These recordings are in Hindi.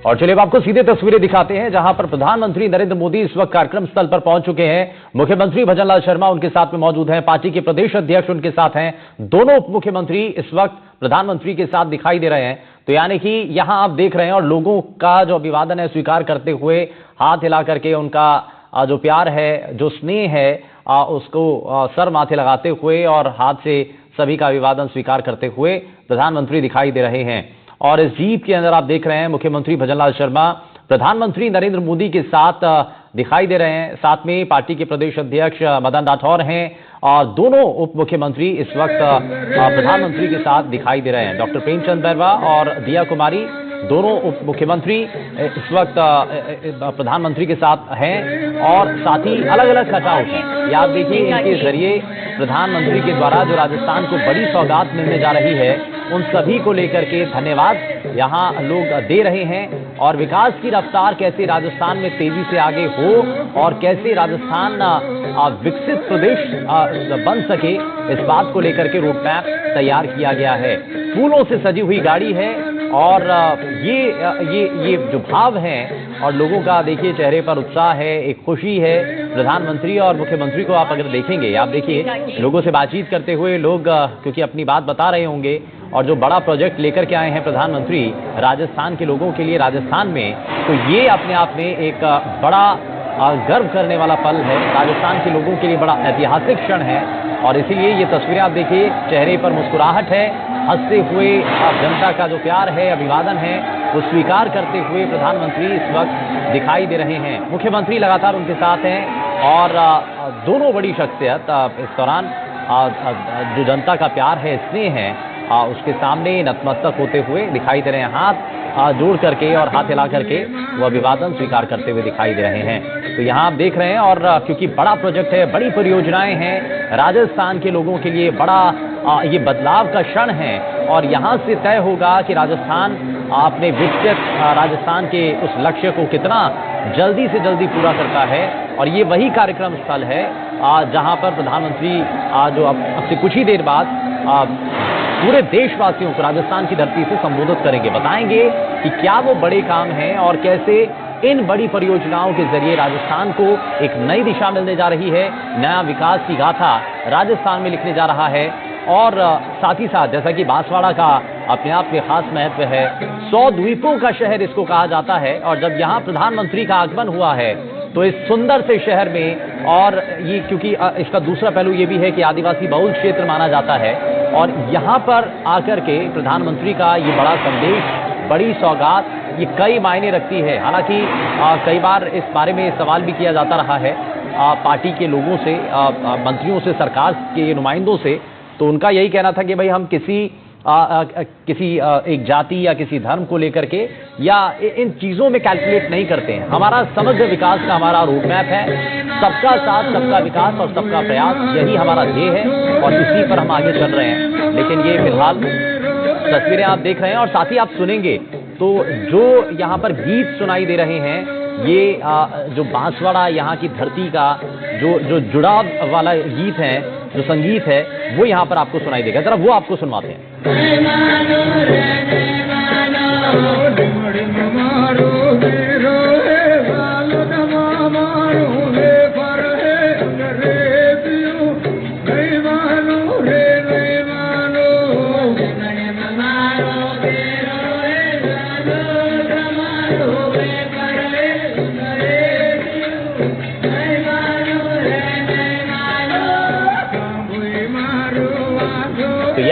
और चलिए अब आपको सीधे तस्वीरें दिखाते हैं जहां पर प्रधानमंत्री नरेंद्र मोदी इस वक्त कार्यक्रम स्थल पर पहुंच चुके हैं। मुख्यमंत्री भजनलाल शर्मा उनके साथ में मौजूद हैं, पार्टी के प्रदेश अध्यक्ष उनके साथ हैं, दोनों उप मुख्यमंत्री इस वक्त प्रधानमंत्री के साथ दिखाई दे रहे हैं। तो यानी कि यहां आप देख रहे हैं और लोगों का जो अभिवादन है स्वीकार करते हुए हाथ हिला करके उनका जो प्यार है, जो स्नेह है, उसको सर माथे लगाते हुए और हाथ से सभी का अभिवादन स्वीकार करते हुए प्रधानमंत्री दिखाई दे रहे हैं। और इस जीप के अंदर आप देख रहे हैं मुख्यमंत्री भजनलाल शर्मा प्रधानमंत्री नरेंद्र मोदी के साथ दिखाई दे रहे हैं। साथ में पार्टी के प्रदेश अध्यक्ष मदन राठौर हैं और दोनों उप मुख्यमंत्री इस वक्त प्रधानमंत्री के साथ दिखाई दे रहे हैं। डॉक्टर प्रेमचंद बैरवा और दिया कुमारी दोनों उप मुख्यमंत्री इस वक्त प्रधानमंत्री के साथ हैं और साथ ही अलग अलग कटआउट हैं। ये आप देखिए, इनके जरिए प्रधानमंत्री के द्वारा जो राजस्थान को बड़ी सौगात मिलने जा रही है उन सभी को लेकर के धन्यवाद यहां लोग दे रहे हैं। और विकास की रफ्तार कैसे राजस्थान में तेजी से आगे हो और कैसे राजस्थान विकसित प्रदेश बन सके, इस बात को लेकर के रोड मैप तैयार किया गया है। फूलों से सजी हुई गाड़ी है और ये जो भाव है और लोगों का देखिए चेहरे पर उत्साह है, एक खुशी है। प्रधानमंत्री और मुख्यमंत्री को आप अगर देखेंगे, आप देखिए लोगों से बातचीत करते हुए लोग क्योंकि अपनी बात बता रहे होंगे और जो बड़ा प्रोजेक्ट लेकर के आए हैं प्रधानमंत्री राजस्थान के लोगों के लिए राजस्थान में, तो ये अपने आप में एक बड़ा गर्व करने वाला पल है। राजस्थान के लोगों के लिए बड़ा ऐतिहासिक क्षण है और इसीलिए ये तस्वीरें आप देखिए, चेहरे पर मुस्कुराहट है, हंसते हुए जनता का जो प्यार है, अभिवादन है, वो स्वीकार करते हुए प्रधानमंत्री इस वक्त दिखाई दे रहे हैं। मुख्यमंत्री लगातार उनके साथ हैं और दोनों बड़ी शख्सियत इस दौरान जो जनता का प्यार है, स्नेह है, उसके सामने नतमस्तक होते हुए दिखाई दे रहे हैं। हाथ जोड़ करके और हाथ हिला करके वो अभिवादन स्वीकार करते हुए दिखाई दे रहे हैं। तो यहाँ आप देख रहे हैं और क्योंकि बड़ा प्रोजेक्ट है, बड़ी परियोजनाएं हैं, राजस्थान के लोगों के लिए बड़ा ये बदलाव का क्षण है और यहाँ से तय होगा कि राजस्थान अपने विकसित राजस्थान के उस लक्ष्य को कितना जल्दी से जल्दी पूरा करता है। और ये वही कार्यक्रम स्थल है जहाँ पर प्रधानमंत्री जो अब से कुछ ही देर बाद पूरे देशवासियों को राजस्थान की धरती से संबोधित करेंगे, बताएंगे कि क्या वो बड़े काम हैं और कैसे इन बड़ी परियोजनाओं के जरिए राजस्थान को एक नई दिशा मिलने जा रही है, नया विकास की गाथा राजस्थान में लिखने जा रहा है। और साथ ही साथ जैसा कि बांसवाड़ा का अपने आप में खास महत्व है, 100 द्वीपों का शहर इसको कहा जाता है और जब यहाँ प्रधानमंत्री का आगमन हुआ है तो इस सुंदर से शहर में, और ये क्योंकि इसका दूसरा पहलू ये भी है कि आदिवासी बहुल क्षेत्र माना जाता है और यहाँ पर आकर के प्रधानमंत्री का ये बड़ा संदेश, बड़ी सौगात, ये कई मायने रखती है। हालांकि कई बार इस बारे में सवाल भी किया जाता रहा है पार्टी के लोगों से, मंत्रियों से, सरकार के नुमाइंदों से, तो उनका यही कहना था कि भाई हम किसी एक जाति या किसी धर्म को लेकर के या इन चीजों में कैलकुलेट नहीं करते हैं। हमारा समग्र विकास का हमारा रोड मैप है, सबका साथ, सबका विकास और सबका प्रयास, यही हमारा ध्येय है और इसी पर हम आगे चल रहे हैं। लेकिन ये फिलहाल तस्वीरें आप देख रहे हैं और साथ ही आप सुनेंगे तो जो यहाँ पर गीत सुनाई दे रहे हैं, ये जो बांसवाड़ा यहाँ की धरती का जो जुड़ाव वाला गीत है, जो संगीत है, वो यहाँ पर आपको सुनाई देगा। जरा वो आपको सुनवाते हैं।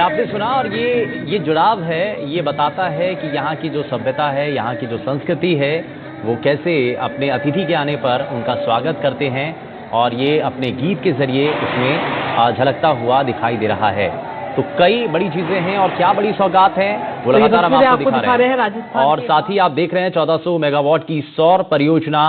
आपने सुना और ये जुड़ाव है, ये बताता है कि यहाँ की जो सभ्यता है, यहाँ की जो संस्कृति है, वो कैसे अपने अतिथि के आने पर उनका स्वागत करते हैं और ये अपने गीत के जरिए उसमें झलकता हुआ दिखाई दे रहा है। तो कई बड़ी चीजें हैं और क्या बड़ी सौगात है वो लगातार हम आपको दिखा रहे हैं। और साथ ही आप देख रहे हैं 1400 मेगावाट की सौर परियोजना,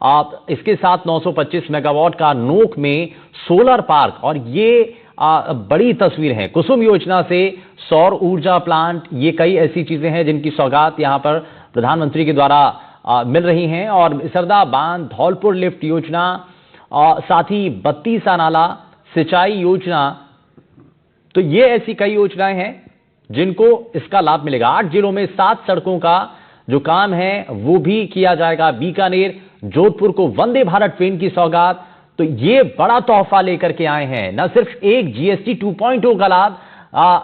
आप इसके साथ 925 मेगावाट का नोक में सोलर पार्क, और ये बड़ी तस्वीर है। कुसुम योजना से सौर ऊर्जा प्लांट, ये कई ऐसी चीजें हैं जिनकी सौगात यहां पर प्रधानमंत्री के द्वारा मिल रही हैं। और सरदा बांध, धौलपुर लिफ्ट योजना, साथ ही 32 नाला सिंचाई योजना, तो ये ऐसी कई योजनाएं हैं जिनको इसका लाभ मिलेगा। 8 जिलों में 7 सड़कों का जो काम है वो भी किया जाएगा। बीकानेर जोधपुर को वंदे भारत ट्रेन की सौगात, तो ये बड़ा तोहफा लेकर के आए हैं। न सिर्फ एक जीएसटी 2.0 का लाभ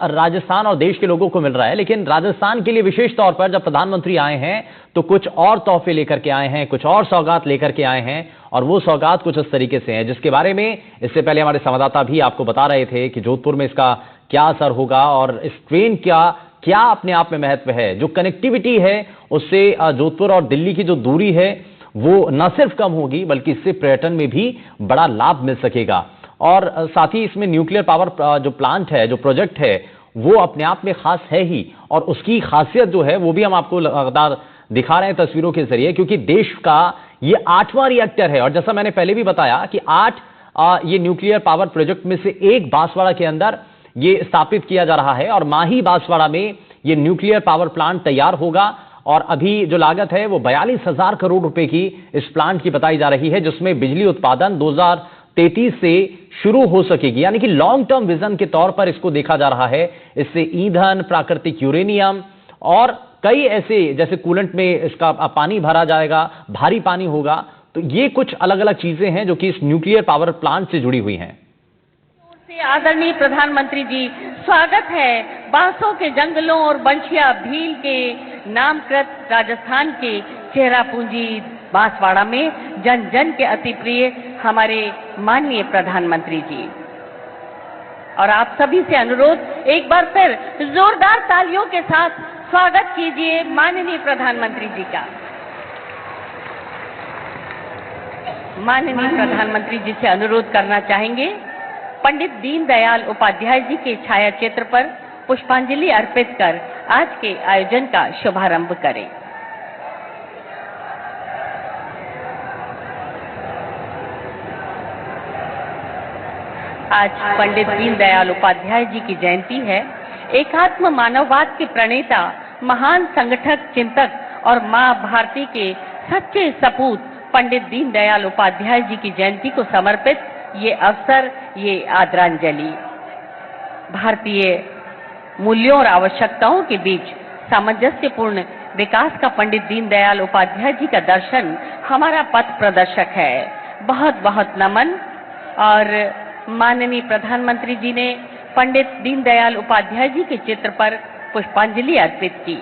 राजस्थान और देश के लोगों को मिल रहा है, लेकिन राजस्थान के लिए विशेष तौर पर जब प्रधानमंत्री आए हैं तो कुछ और तोहफे लेकर के आए हैं, कुछ और सौगात लेकर के आए हैं। और वो सौगात कुछ इस तरीके से है, जिसके बारे में इससे पहले हमारे संवाददाता भी आपको बता रहे थे कि जोधपुर में इसका क्या असर होगा और इस ट्रेन का क्या अपने आप में महत्व है। जो कनेक्टिविटी है उससे जोधपुर और दिल्ली की जो दूरी है वो न सिर्फ कम होगी, बल्कि इससे पर्यटन में भी बड़ा लाभ मिल सकेगा। और साथ ही इसमें न्यूक्लियर पावर जो प्लांट है, जो प्रोजेक्ट है, वो अपने आप में खास है ही, और उसकी खासियत जो है वो भी हम आपको लगातार दिखा रहे हैं तस्वीरों के जरिए, क्योंकि देश का ये 8वां रिएक्टर है। और जैसा मैंने पहले भी बताया कि 8 ये न्यूक्लियर पावर प्रोजेक्ट में से एक बांसवाड़ा के अंदर ये स्थापित किया जा रहा है, और माही बांसवाड़ा में ये न्यूक्लियर पावर प्लांट तैयार होगा। और अभी जो लागत है वो 42,000 करोड़ रुपए की इस प्लांट की बताई जा रही है, जिसमें बिजली उत्पादन 2033 से शुरू हो सकेगी। यानी कि लॉन्ग टर्म विजन के तौर पर इसको देखा जा रहा है। इससे ईंधन, प्राकृतिक यूरेनियम और कई ऐसे, जैसे कूलेंट में इसका पानी भरा जाएगा, भारी पानी होगा। तो ये कुछ अलग अलग चीजें हैं जो कि इस न्यूक्लियर पावर प्लांट से जुड़ी हुई हैं। आदरणीय प्रधानमंत्री जी, स्वागत है बांसों के जंगलों और बंशिया भील के नामकृत राजस्थान के चेहरापूंजी बांसवाड़ा में जन जन के अति प्रिय हमारे माननीय प्रधानमंत्री जी। और आप सभी से अनुरोध, एक बार फिर जोरदार तालियों के साथ स्वागत कीजिए माननीय प्रधानमंत्री जी का। माननीय प्रधानमंत्री जी से अनुरोध करना चाहेंगे, पंडित दीनदयाल उपाध्याय जी के छाया चित्र पर पुष्पांजलि अर्पित कर आज के आयोजन का शुभारंभ करें। आज पंडित दीनदयाल उपाध्याय जी की जयंती है। एकात्म मानववाद के प्रणेता, महान संगठक, चिंतक और मां भारती के सच्चे सपूत पंडित दीनदयाल उपाध्याय जी की जयंती को समर्पित ये अवसर, ये आदरांजलि भारतीय मूल्यों और आवश्यकताओं के बीच सामंजस्यपूर्ण विकास का पंडित दीनदयाल उपाध्याय जी का दर्शन हमारा पथ प्रदर्शक है। बहुत बहुत नमन। और माननीय प्रधानमंत्री जी ने पंडित दीनदयाल उपाध्याय जी के चित्र पर पुष्पांजलि अर्पित की।